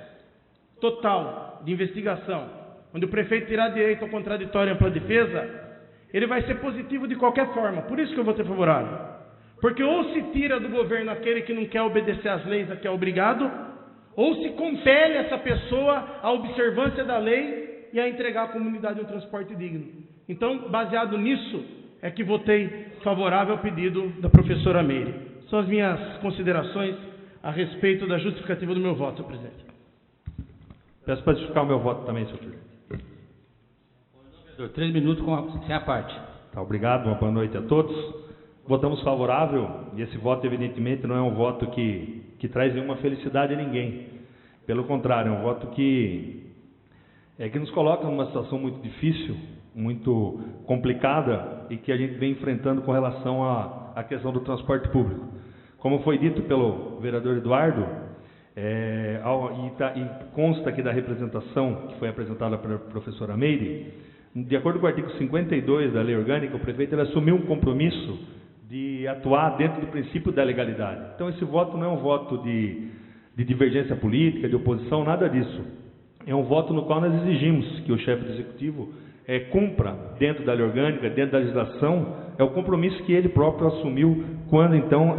total de investigação, onde o prefeito terá direito ao contraditório e ampla defesa, ele vai ser positivo de qualquer forma. Por isso que eu votei favorável. Porque ou se tira do governo aquele que não quer obedecer às leis, a que é obrigado, ou se compele essa pessoa à observância da lei e a entregar à comunidade um transporte digno. Então, baseado nisso, é que votei favorável ao pedido da professora Meire. São as minhas considerações a respeito da justificativa do meu voto, senhor presidente. Peço para justificar o meu voto também, senhor presidente. 3 minutos sem a parte. Tá, obrigado, uma boa noite a todos. Votamos favorável, e esse voto, evidentemente, não é um voto que traz nenhuma felicidade a ninguém. Pelo contrário, é um voto que nos coloca numa situação muito difícil, muito complicada, e que a gente vem enfrentando com relação à questão do transporte público. Como foi dito pelo vereador Eduardo, e consta aqui da representação que foi apresentada pela professora Meire, de acordo com o artigo 52 da Lei Orgânica, o prefeito assumiu um compromisso de atuar dentro do princípio da legalidade. Então, esse voto não é um voto de divergência política, de oposição, nada disso. É um voto no qual nós exigimos que o chefe do executivo cumpra dentro da lei orgânica, dentro da legislação, é o compromisso que ele próprio assumiu quando, então,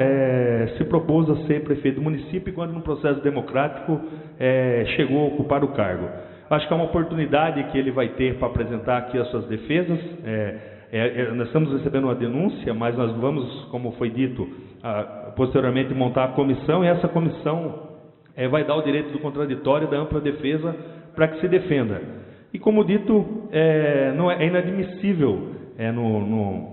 se propôs a ser prefeito do município e quando, no processo democrático, chegou a ocupar o cargo. Acho que é uma oportunidade que ele vai ter para apresentar aqui as suas defesas. Nós estamos recebendo uma denúncia, mas nós vamos, como foi dito, posteriormente montar a comissão, e essa comissão vai dar o direito do contraditório e da ampla defesa para que se defenda. E como dito, não é inadmissível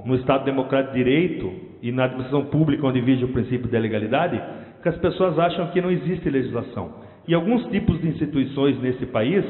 no Estado Democrático de Direito e na administração pública, onde vige o princípio da legalidade, que as pessoas acham que não existe legislação. E alguns tipos de instituições nesse país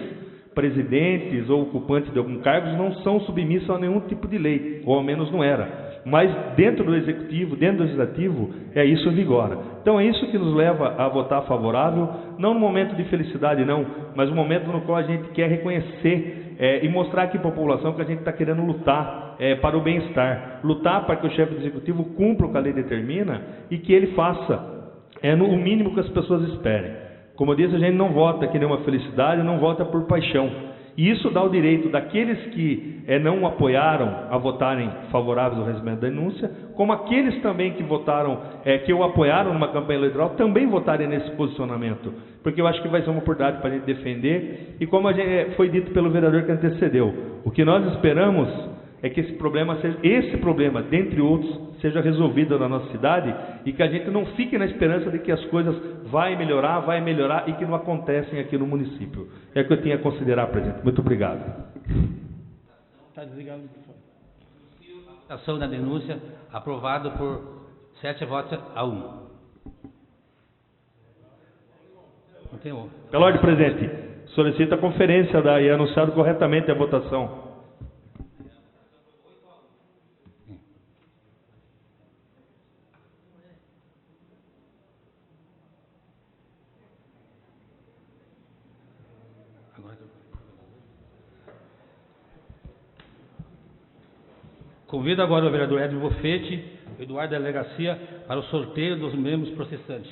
presidentes ou ocupantes de algum cargo não são submissos a nenhum tipo de lei, ou ao menos não era. Mas dentro do executivo, dentro do legislativo, isso vigora. Então é isso que nos leva a votar favorável, não no momento de felicidade não, mas no momento no qual a gente quer reconhecer e mostrar aqui para a população que a gente está querendo lutar para o bem-estar, lutar para que o chefe do executivo cumpra o que a lei determina e que ele faça o mínimo que as pessoas esperem. Como eu disse, a gente não vota que nem uma felicidade, não vota por paixão. E isso dá o direito daqueles que não apoiaram a votarem favoráveis ao recebimento da denúncia, como aqueles também que votaram, que o apoiaram numa campanha eleitoral, também votarem nesse posicionamento. Porque eu acho que vai ser uma oportunidade para a gente defender. E como foi dito pelo vereador que antecedeu, o que nós esperamos é que esse problema, dentre outros, seja resolvido na nossa cidade e que a gente não fique na esperança de que as coisas vai melhorar e que não acontecem aqui no município. É o que eu tinha a considerar, presidente. Muito obrigado. Está desligado o microfone. Ação da denúncia, aprovado por 7 votos a 1. Não tem outro. Pela ordem, presidente, solicita a conferência e anunciado corretamente a votação. Convido agora o vereador Edson Bofete, Eduardo da Delegacia, para o sorteio dos membros processantes.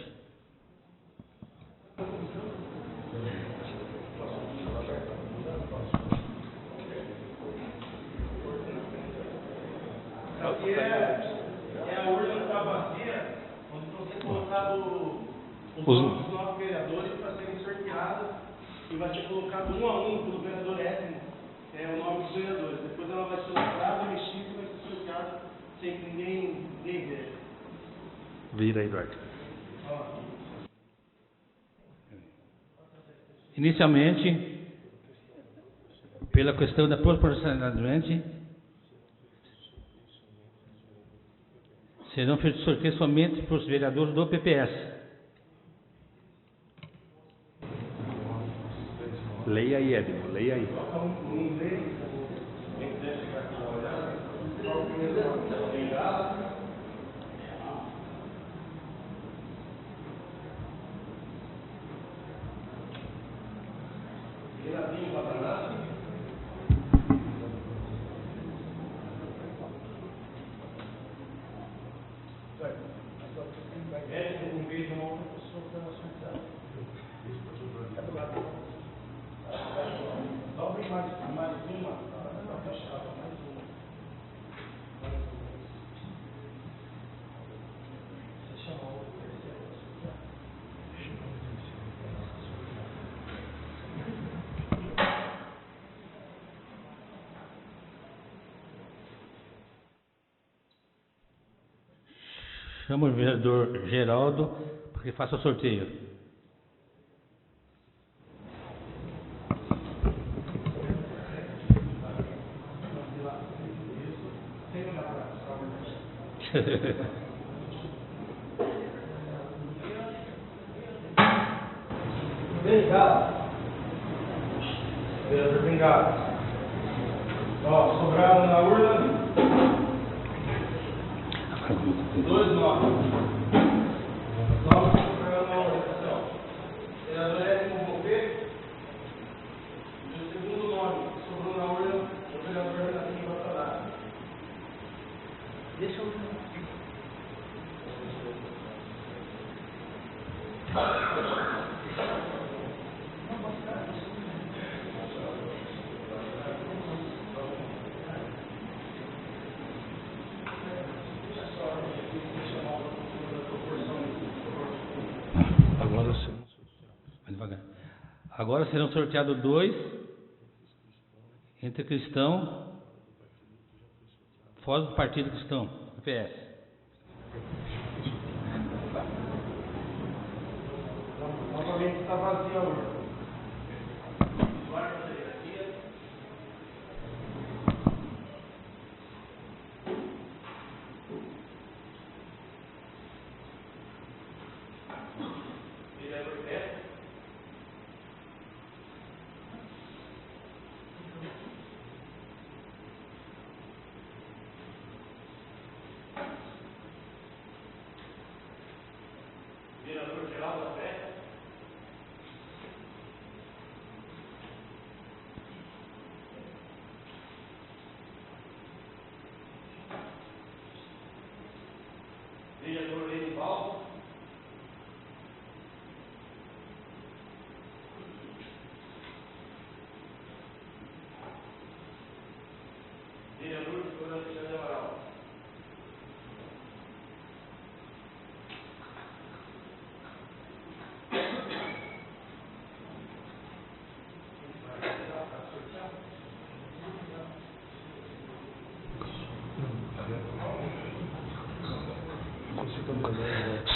A urna está vazia, onde estão sendo colocados os nomes dos nossos vereadores para serem sorteados e vai ser colocado um a um pelo vereador Edson, o nome dos vereadores. Depois ela vai ser lembrada, mexida e vai ser sorteada sem que ninguém veja. Vira aí, Eduardo. Inicialmente, pela questão da proporcionalidade, serão feitos sorteios somente para os vereadores do PPS. Leia aí, Edson, leia aí. Chamo o vereador Geraldo para que faça o sorteio. Bengado. Vereador Bengado. Sobraram na urna 2 nomes. Nomes que sobraram na urna. Vereador Edson Bofete. E o segundo nome que sobrou na urna é o vereador Renatinho Batalhada. Deixa eu ver. Agora serão sorteados 2 entre cristão, fora do partido cristão, PS. Novamente está vazia a urna.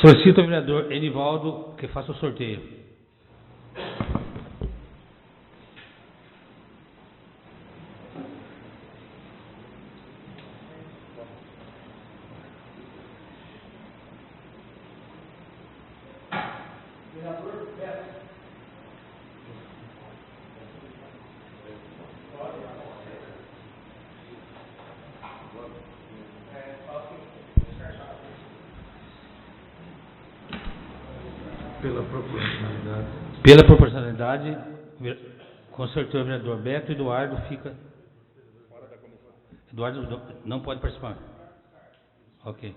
Solicito ao vereador Enivaldo que faça o sorteio. Pela proporcionalidade, com certeza o vereador Beto. Eduardo fica... Eduardo não pode participar. Ok.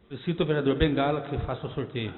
Solicito ao vereador Bengala que faça o sorteio.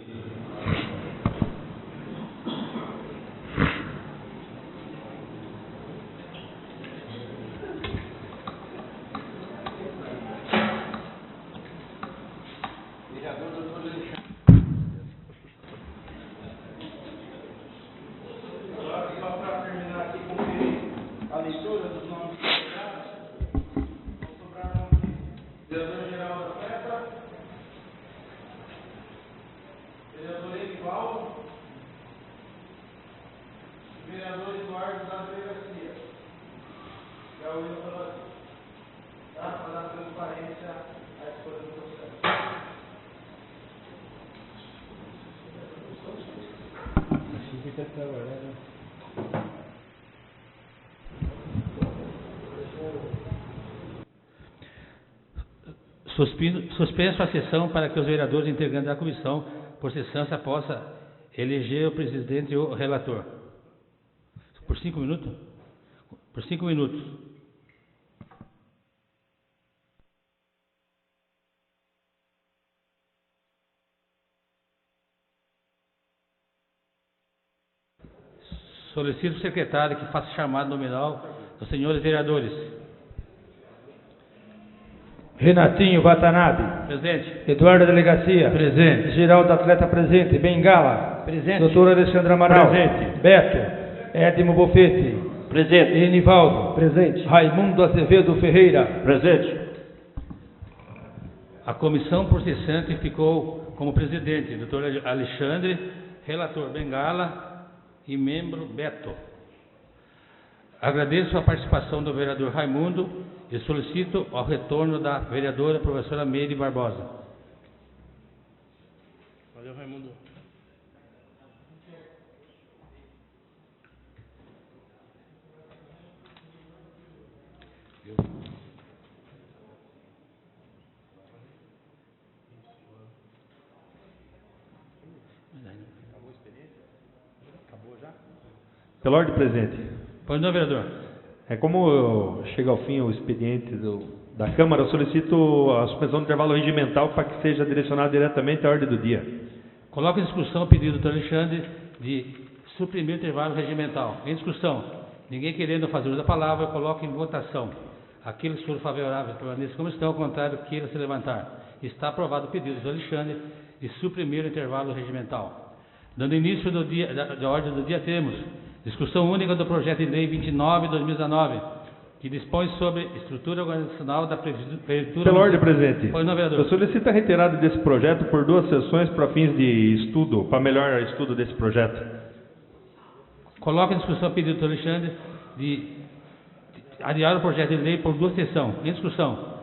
Suspenso a sessão para que os vereadores integrantes da comissão, por sessão, possam eleger o presidente e o relator. Por 5 minutos? Por 5 minutos. Solicito o secretário que faça chamada nominal dos senhores vereadores. Renatinho Watanabe. Presente. Eduardo Delegacia. Presente. Geraldo Atleta presente. Bengala. Presente. Doutor Alexandre Amaral. Presente. Beto. Edmo Bofete. Presente. Enivaldo. Presente. Raimundo Azevedo Ferreira. Presente. A comissão processante ficou como presidente, doutor Alexandre, relator Bengala e membro Beto. Agradeço a participação do vereador Raimundo e solicito o retorno da vereadora professora Meire Barbosa. Valeu, Raimundo. Pela ordem presente. Pois não, vereador. Como chega ao fim o expediente da Câmara, eu solicito a suspensão do intervalo regimental para que seja direcionado diretamente à ordem do dia. Coloco em discussão o pedido do doutor Alexandre de suprimir o intervalo regimental. Em discussão. Ninguém querendo fazer uso da palavra, eu coloco em votação. Aqueles que forem favoráveis permaneçam como estão, ao contrário, queira se levantar. Está aprovado o pedido do Alexandre de suprimir o intervalo regimental. Dando início da ordem do dia, temos discussão única do projeto de lei 29/2019, que dispõe sobre estrutura organizacional da prefeitura. Pela ordem presente. Pois não, vereador. Eu solicito a retirada desse projeto por 2 sessões para fins de estudo, para melhor estudo desse projeto. Coloco em discussão o pedido do Alexandre de adiar o projeto de lei por 2 sessões. Em discussão.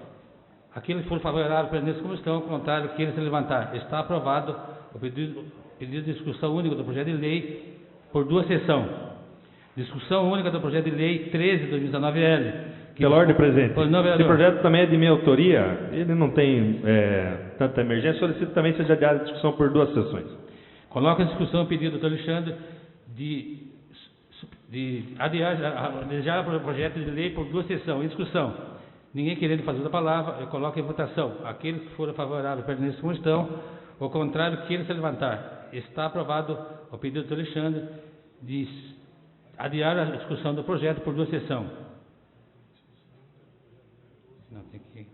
Aqueles que forem favoráveis permaneçam como estão, ao contrário, queiram se levantar. Está aprovado o pedido de discussão única do projeto de lei por 2 sessões. Discussão única do projeto de lei 13/2019-L. Pela ordem presente. Pois não, vereador. Esse projeto também é de minha autoria, ele não tem tanta emergência, solicito também seja adiada a discussão por 2 sessões. Coloca em discussão o pedido do Alexandre de adiar o projeto de lei por 2 sessões. Em discussão. Ninguém querendo fazer a palavra, eu coloco em votação. Aqueles que forem favoráveis permaneçam como estão, ao contrário, queiram se levantar. Está aprovado o pedido do Alexandre de adiar a discussão do projeto por 2 sessões. Não, tem que...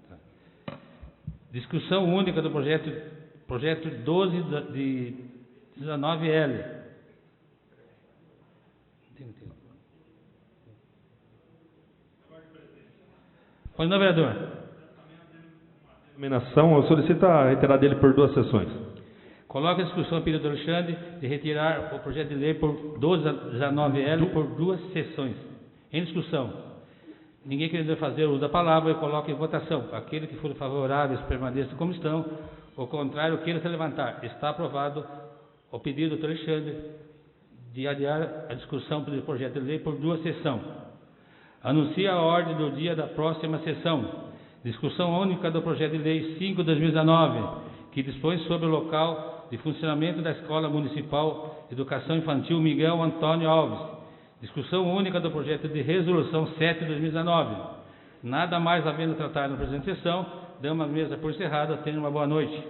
tá. Discussão única do projeto 12 de 19L. Pois não, vereador. Denominação, eu solicito a retirada dele por 2 sessões. Coloca em discussão o pedido do Alexandre de retirar o projeto de lei por 1219L por 2 sessões. Em discussão. Ninguém querendo fazer uso da palavra, eu coloco em votação. Aqueles que forem favoráveis permaneçam como estão. O contrário, queira se levantar. Está aprovado o pedido do Alexandre de adiar a discussão do projeto de lei por 2 sessões. Anuncia a ordem do dia da próxima sessão. Discussão única do projeto de lei 5/2019, que dispõe sobre o local de funcionamento da Escola Municipal de Educação Infantil Miguel Antônio Alves. Discussão única do projeto de resolução 7/2019. Nada mais havendo tratado na presente sessão, damos a mesa por encerrada. Tenham uma boa noite.